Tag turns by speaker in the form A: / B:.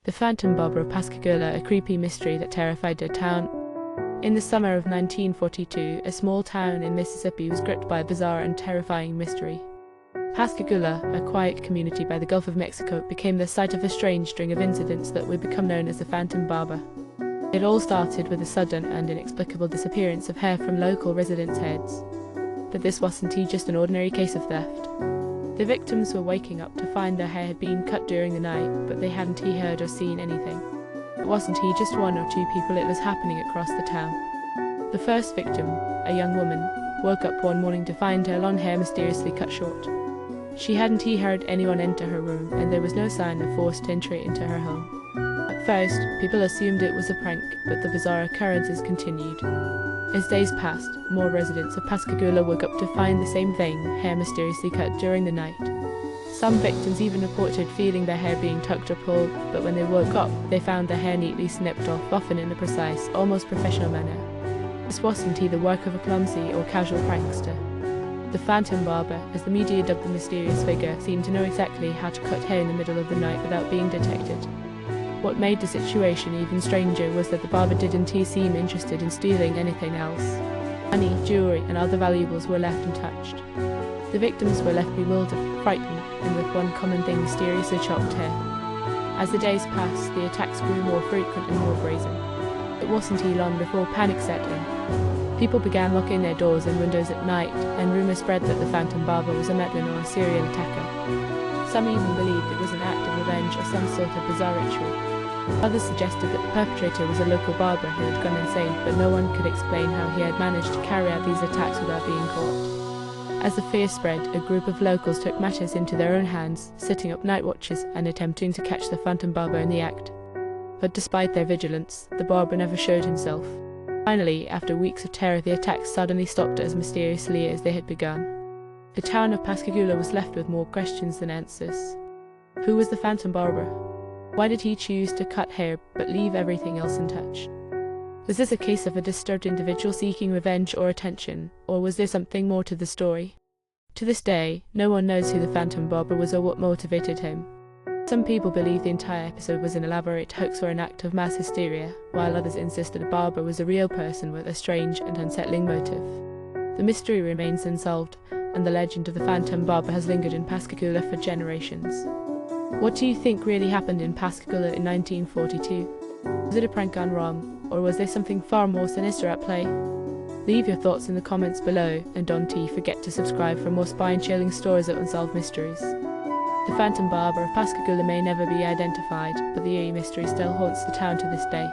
A: The Phantom Barber of Pascagoula, a creepy mystery that terrified the town. In the summer of 1942, a small town in Mississippi was gripped by a bizarre and terrifying mystery. Pascagoula, a quiet community by the Gulf of Mexico, became the site of a strange string of incidents that would become known as the Phantom Barber. It all started with the sudden and inexplicable disappearance of hair from local residents' heads. But this wasn't just an ordinary case of theft. The victims were waking up to find their hair had been cut during the night, but they hadn't heard or seen anything. It wasn't just one or two people, it was happening across the town. The first victim, a young woman, woke up one morning to find her long hair mysteriously cut short. She hadn't heard anyone enter her room, and there was no sign of forced entry into her home. At first, people assumed it was a prank, but the bizarre occurrences continued. As days passed, more residents of Pascagoula woke up to find the same thing, hair mysteriously cut during the night. Some victims even reported feeling their hair being tugged or pulled, but when they woke up, they found their hair neatly snipped off, often in a precise, almost professional manner. This wasn't the work of a clumsy or casual prankster. The Phantom Barber, as the media dubbed the mysterious figure, seemed to know exactly how to cut hair in the middle of the night without being detected. What made the situation even stranger was that the barber didn't seem interested in stealing anything else. Money, jewelry, and other valuables were left untouched. The victims were left bewildered, frightened, and with one common thing: mysteriously chopped hair. As the days passed, the attacks grew more frequent and more brazen. It wasn't long before panic set in. People began locking their doors and windows at night, and rumours spread that the Phantom Barber was a madman or a serial attacker. Some even believed it was an act of revenge or some sort of bizarre ritual. Others suggested that the perpetrator was a local barber who had gone insane, but no one could explain how he had managed to carry out these attacks without being caught. As the fear spread, a group of locals took matters into their own hands, setting up night watches and attempting to catch the Phantom Barber in the act. But despite their vigilance, the barber never showed himself. Finally, after weeks of terror, the attacks suddenly stopped as mysteriously as they had begun. The town of Pascagoula was left with more questions than answers. Who was the Phantom Barber? Why did he choose to cut hair but leave everything else untouched? Was this a case of a disturbed individual seeking revenge or attention, or was there something more to the story? To this day, no one knows who the Phantom Barber was or what motivated him. Some people believe the entire episode was an elaborate hoax or an act of mass hysteria, while others insist that the barber was a real person with a strange and unsettling motive. The mystery remains unsolved, and the legend of the Phantom Barber has lingered in Pascagoula for generations. What do you think really happened in Pascagoula in 1942? Was it a prank gone wrong, or was there something far more sinister at play? Leave your thoughts in the comments below, and don't forget to subscribe for more spine-chilling stories of unsolved mysteries. The Phantom Barber of Pascagoula may never be identified, but the eerie mystery still haunts the town to this day.